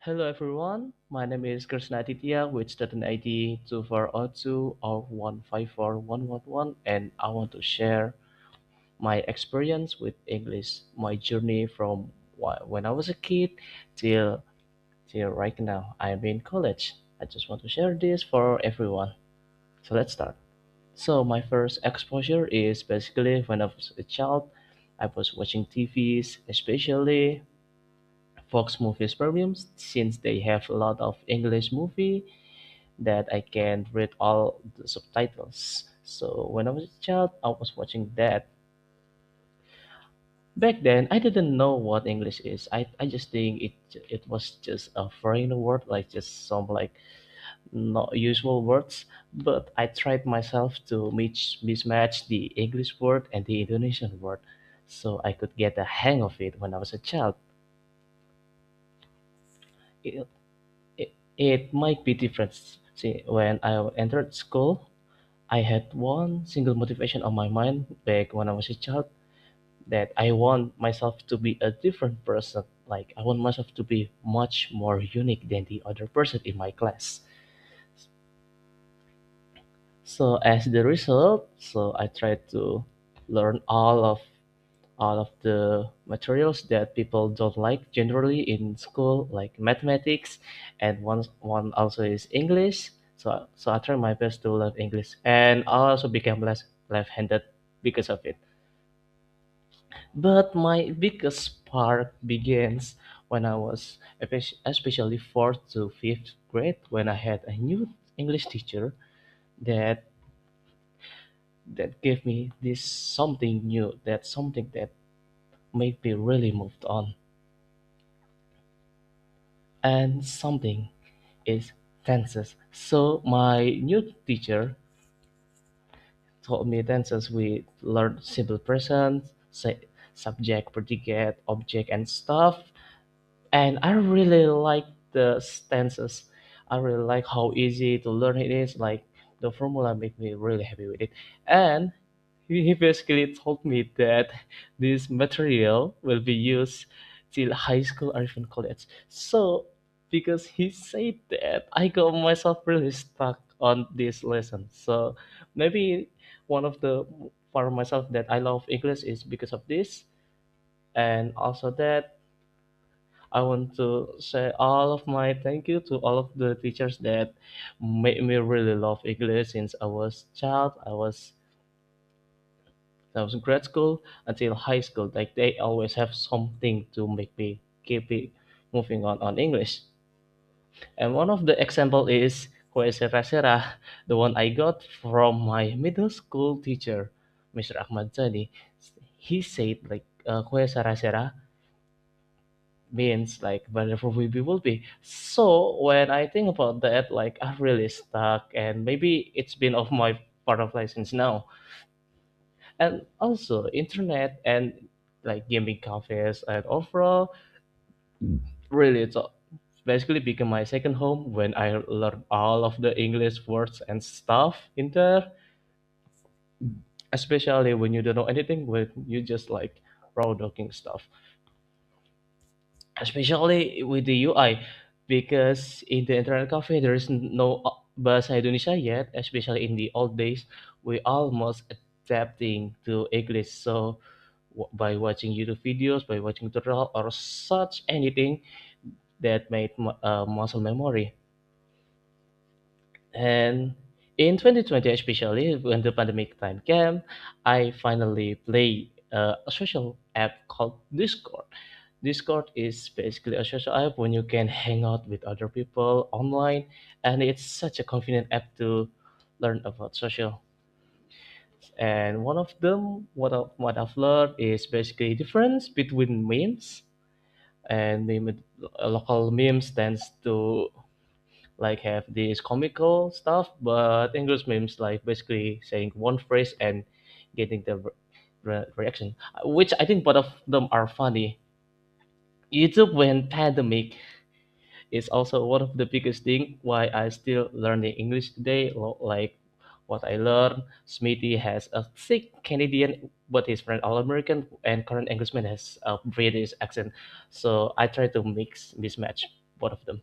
Hello everyone, my name is Krisna with student ID 2402015411, and I want to share my experience with English, my journey from when I was a kid till right now. I'm in college. I just want to share this for everyone. So let's start. So my first exposure is basically when I was a child. I was watching TVs, especially Fox Movies Premiums, since they have a lot of English movie that I can read all the subtitles. So when I was a child, I was watching that. Back then, I didn't know what English is. I just think it was just a foreign word, like just some like not usual words. But I tried myself to mismatch the English word and the Indonesian word, so I could get the hang of it when I was a child. It, it might be different. See, when I entered school, I had one single motivation on my mind back when I was a child, that I want myself to be a different person. Like I want myself to be much more unique than the other person in my class. So as the result, so I tried to learn all of the materials that people don't like generally in school, like mathematics, and one also is English. So I tried my best to learn English, and I also became less left-handed because of it. But my biggest spark begins when I was especially fourth to fifth grade, when I had a new English teacher that gave me this something new, that something that made me really moved on. And something is tenses. So my new teacher taught me tenses. We learned simple present, subject, predicate, object, and stuff. And I really like the tenses. I really like how easy to learn it is. Like the formula made me really happy with it. And he basically told me that this material will be used till high school or even college. So because he said that, I got myself really stuck on this lesson. So maybe one of the for myself that I love English is because of this, and also that I want to say all of my thank you to all of the teachers that made me really love English since I was child. I was in grade school until high school. Like they always have something to make me keep it moving on English. And one of the example is Kue Sera Sera, the one I got from my middle school teacher, Mr. Ahmad Zani. He said like Kue Sera Sera means like whenever we will be. So when I think about that, like I'm really stuck, and maybe it's been off my part of life since now. And also internet and like gaming cafes and overall really basically became my second home when I learned all of the English words and stuff in there, especially when you don't know anything, when you just like raw dogging stuff, especially with the UI, because in the internet cafe there is no bahasa Indonesia yet, especially in the old days. We almost adapting to English, so by watching YouTube videos, by watching tutorial or such anything that made muscle memory. And in 2020, especially when the pandemic time came, I finally play a social app called Discord. Discord is basically a social app when you can hang out with other people online, and it's such a convenient app to learn about social. And one of them, what I've learned is basically difference between memes and local memes tends to like have this comical stuff, but English memes like basically saying one phrase and getting the reaction, which I think both of them are funny. YouTube when pandemic is also one of the biggest thing why I still learning English today. Like what I learned, Smithy has a thick Canadian, but his friend all American, and current Englishman has a British accent. So I try to mismatch. both of them.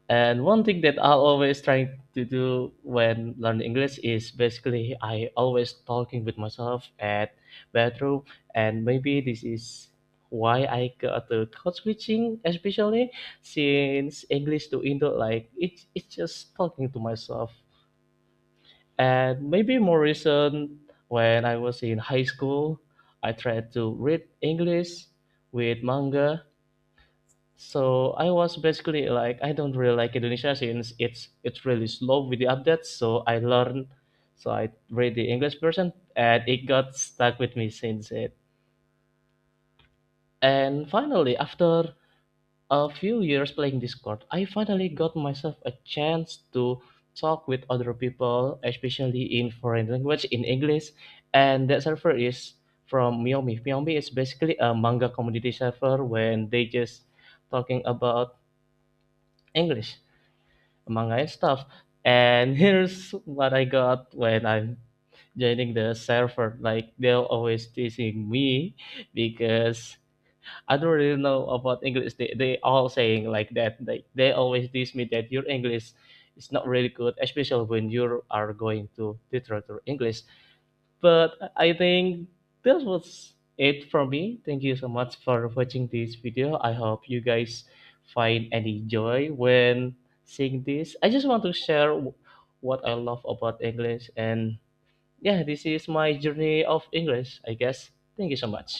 And one thing that I always try to do when learning English is basically I always talking with myself at bedroom, and maybe this is why I got the code switching, especially since English to Indo, like it's just talking to myself. And maybe more recent, when I was in high school, I tried to read English with manga. So I was basically like I don't really like Indonesia since it's really slow with the updates. So I learned, so I read the English version, and it got stuck with me since it. And finally, after a few years playing Discord, I finally got myself a chance to talk with other people, especially in foreign language in English. And that server is from Miomi. Miomi is basically a manga community server when they just talking about English, manga and stuff. And here's what I got when I'm joining the server. Like they're always teasing me because I don't really know about English. They all saying like that. They always tease me that your English is not really good, especially when you are going to literature English. But I think that was it from me. Thank you so much for watching this video. I hope you guys find any joy when seeing this. I just want to share what I love about English, and yeah, this is my journey of English, I guess. Thank you so much.